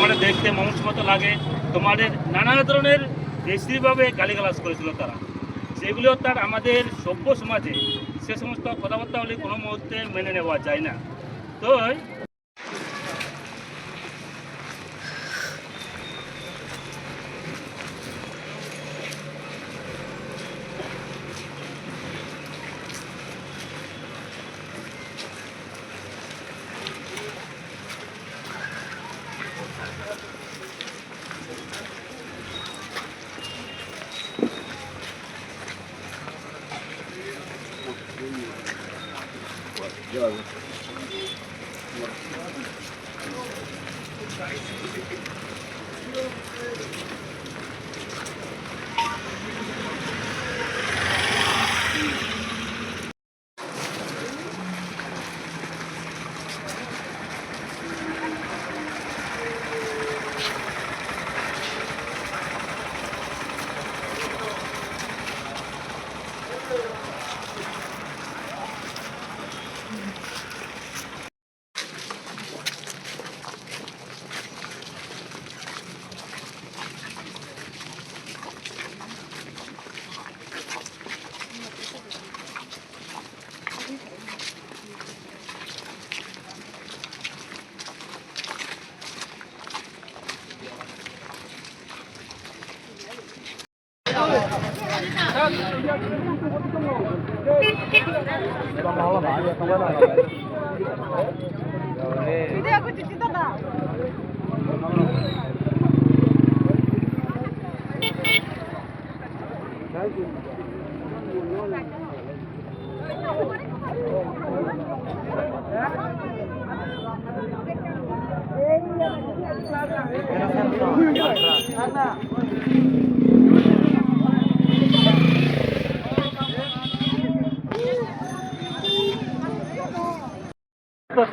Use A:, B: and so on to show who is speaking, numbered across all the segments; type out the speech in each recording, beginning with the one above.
A: তোমাদের দেখতে মানুষ মতো লাগে, তোমাদের নানা ধরনের বেশিভাবে গালিগালাজ করেছিল তারা। সেগুলি অর্থাৎ আমাদের সভ্য সমাজে সে সমস্ত কথাবার্তাগুলি কোনো মুহূর্তে মেনে নেওয়া যায় না। তো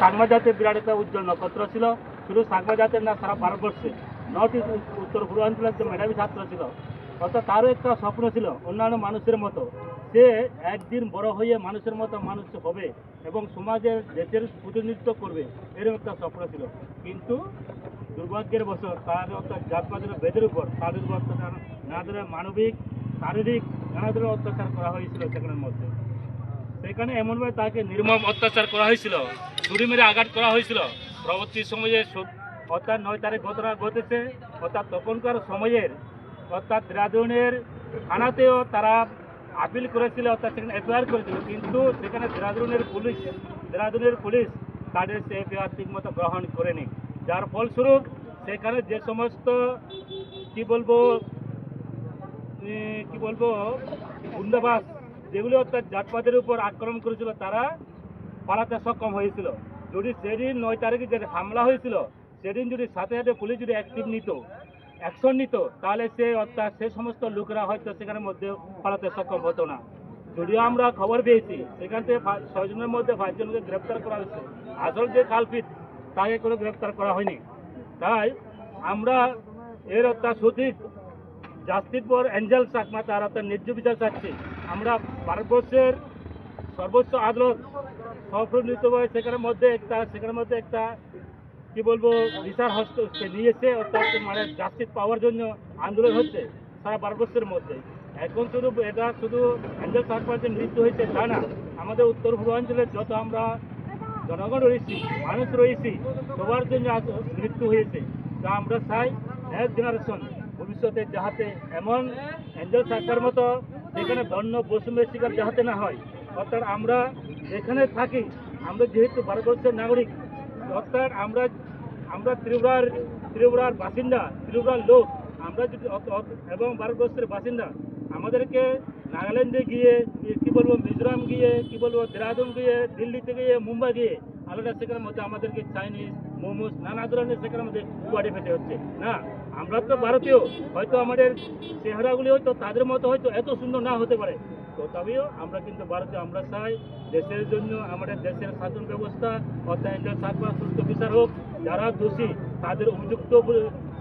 A: সাংমা জাতের বিরাট একটা উজ্জ্বল নক্ষত্র ছিল। শুধু সাংমা জাতের না, সারা ভারতবর্ষে নর্থ ইস্ট উত্তর পূর্বাঞ্চলের যে মেধাবী ছাত্র ছিল, অর্থাৎ তারও একটা স্বপ্ন ছিল অন্যান্য মানুষের মতো সে একদিন বড় হয়ে মানুষের মতো মানুষ হবে এবং সমাজের দেশের প্রতিনিধিত্ব করবে, এরকম একটা স্বপ্ন ছিল। কিন্তু দুর্ভাগ্যের বছর তার অর্থাৎ জাতপাতের বেদের উপর তাদের উপর নানা ধরনের মানবিক, শারীরিক নানা ধরনের অত্যাচার করা হয়েছিল সেখানের মধ্যে। সেখানে এমনভাবে তাকে নির্মম অত্যাচার করা হয়েছিল, ছুরি মেরে আঘাত করা হয়েছিল। পরবর্তী সময়ে অর্থাৎ 9 তারিখ ঘটনা ঘটেছে, অর্থাৎ তখনকার সময়ের অর্থাৎ দেরাদুনের থানাতেও তারা আপিল করেছিল, অর্থাৎ সেখানে এফআইআর করেছিল, কিন্তু সেখানে দেরাদুনের পুলিশ তাদের সে এফআইআর ঠিক মতো গ্রহণ করেনি। যার ফলস্বরূপ সেখানে যে সমস্ত কি বলবো গুন্ডাবাস যেগুলো অর্থাৎ জাতপাতের উপর আক্রমণ করেছিল তারা পালাতে সক্ষম হয়েছিল। যদি সেদিন 9 তারিখে যে হামলা হয়েছিল সেদিন যদি সাথে সাথে পুলিশ যদি অ্যাকশন নিত তাহলে সে সমস্ত লোকেরা হয়তো সেখানের মধ্যে পালাতে সক্ষম হতো না। যদিও আমরা খবর পেয়েছি সেখান থেকে 6 জনের মধ্যে 5 জনকে গ্রেপ্তার করা হয়েছে, আসল যে কালপিট তাকে কোনো গ্রেপ্তার করা হয়নি। তাই আমরা এর অর্থাৎ সঠিক জাস্টিস ফর এঞ্জেল চাকমা তার অর্থাৎ ন্যায্য বিচার চাচ্ছি। আমরা ভারতবর্ষের সর্বোচ্চ আদালত সপ্রণীতভাবে সেখানের মধ্যে একটা কি বলবো বিচার হস্তে নিয়েছে, অর্থাৎ মানে জাস্টিস পাওয়ার জন্য আন্দোলন হচ্ছে সারা ভারতবর্ষের মধ্যে। এখন শুধু এঞ্জেল চাকমার যে মৃত্যু হয়েছে তা না, আমাদের উত্তর পূর্বাঞ্চলের যত আমরা জনগণ রয়েছি, মানুষ রয়েছি, সবার জন্য মৃত্যু হয়েছে। তা আমরা চাই নেক্সট জেনারেশন ভবিষ্যতে যাহাতে এমন এঞ্জেল চাকমার মতো যেখানে বন্য বৈষম্যের শিকার যাহাতে না হয়। অর্থাৎ আমরা যেখানে থাকি, আমরা যেহেতু ভারতবর্ষের নাগরিক, অর্থাৎ আমরা ত্রিপুরার বাসিন্দা, ত্রিপুরার লোক আমরা যদি এবং ভারতবর্ষের বাসিন্দা, আমাদেরকে নাগাল্যান্ডে গিয়ে কি বলবো, মিজোরাম গিয়ে কি বলবো, দেরাদুন গিয়ে, দিল্লিতে গিয়ে, মুম্বাই গিয়ে আলাদা সেখানের মধ্যে আমাদেরকে চাইনিজ, মোমোস নানা ধরনের সেখানের মধ্যে কুয়াড়ে ফেটে হচ্ছে না। আমরা তো ভারতীয়, হয়তো আমাদের চেহারাগুলি হয়তো তাদের মতো হয়তো এত সুন্দর না হতে পারে, তথাপিও আমরা কিন্তু ভারতীয়। আমরা চাই দেশের জন্য আমাদের দেশের শাসন ব্যবস্থা অর্থাৎ এঞ্জেল চাকমা সুস্থ বিচার হোক, যারা দোষী তাদের উপযুক্ত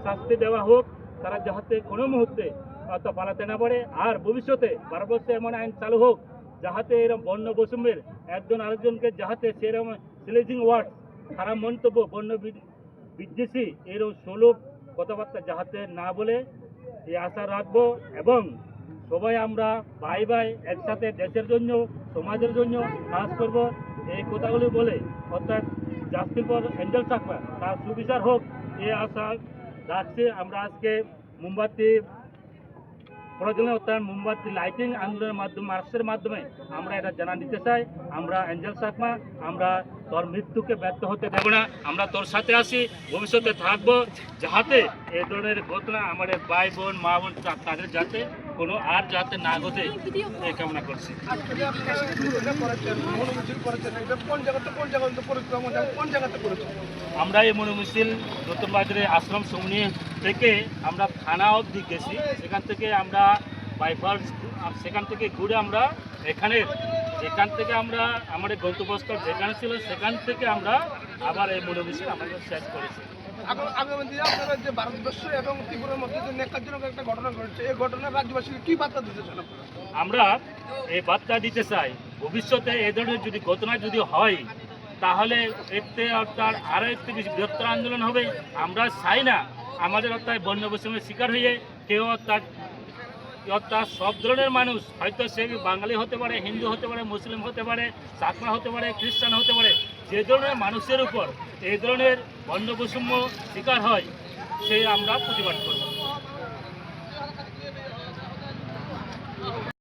A: শাস্তি দেওয়া হোক, তারা যাহাতে কোনো মুহূর্তে অর্থাৎ পালাতে না পারে। আর ভবিষ্যতে ভারতবর্ষে এমন আইন চালু হোক যাহাতে এরকম বর্ণ বৈষম্যের একজন আরেকজনকে যাহাতে সেরকম স্লেজিং ওয়ার্ড, খারাপ মন্তব্য, বিদ্বেষী এরকম সুলভ কথাবার্তা যাহাতে না বলে এই আশা রাখবো এবং সবাই আমরা ভাই ভাই একসাথে দেশের জন্য সমাজের জন্য কাজ করব এই কথাগুলি বলে অর্থাৎ জাস্টিস ফর এঞ্জেল চাকমা তার সুবিচার হোক এই আশা রাখছি। আমরা আজকে মোমবাতি প্রয়োজনে অর্থাৎ মোমবাতি লাইটিং আন্দোলনের মাধ্যমে মার্চের মাধ্যমে আমরা এটা জানা দিতে চাই, আমরা এঞ্জেল চাকমা আমরা তোর মৃত্যুকে ব্যর্থ হতে দেব না, আমরা তোর সাথে আছি, ভবিষ্যতে থাকবো, যাহাতে এই ধরনের ঘটনা আমাদের ভাই বোন মা বোন তাদের যাতে কোনো আর যাতে না ঘটে এই কামনা করছি। আমরা এই মনোমিছিল নতুন বাজারে আশ্রম সমনি থেকে আমরা থানা অবধি গেছি, সেখান থেকে আমরা বাইপাস সেখান থেকে ঘুরে আমরা যেখান থেকে আমরা আমাদের গন্তব্যস্থল যেখানে ছিল সেখান থেকে আমরা আবার এই মনোমিছিল আমাদের শেষ করেছি।
B: আগামী দিনে আপনারা যে ভারতবর্ষ এবং ত্রিপুরার মধ্যে যে ন্যাক্কারজনক একটা ঘটনা ঘটেছে, এই ঘটনার রাজ্যবাসীকে কি বার্তা দিতে চান আপনারা?
A: আমরা এই বার্তা দিতে চাই, ভবিষ্যতে এই ধরনের যদি ঘটনা যদি হয় তাহলে এতে অর্থাৎ আরও একটু বেশি বৃহত্তর আন্দোলন হবে। আমরা চাই না আমাদের অর্থাৎ বন্য বৈষম্যের শিকার হয়ে কেউ অর্থাৎ সব ধরনের মানুষ, হয়তো সে বাঙালি হতে পারে, হিন্দু হতে পারে, মুসলিম হতে পারে, চাকমা হতে পারে, খ্রিস্টান হতে পারে, যে ধরনের মানুষের উপর এই ধরনের বন্য বৈষম্য শিকার হয় সেই আমরা প্রতিবাদ করব।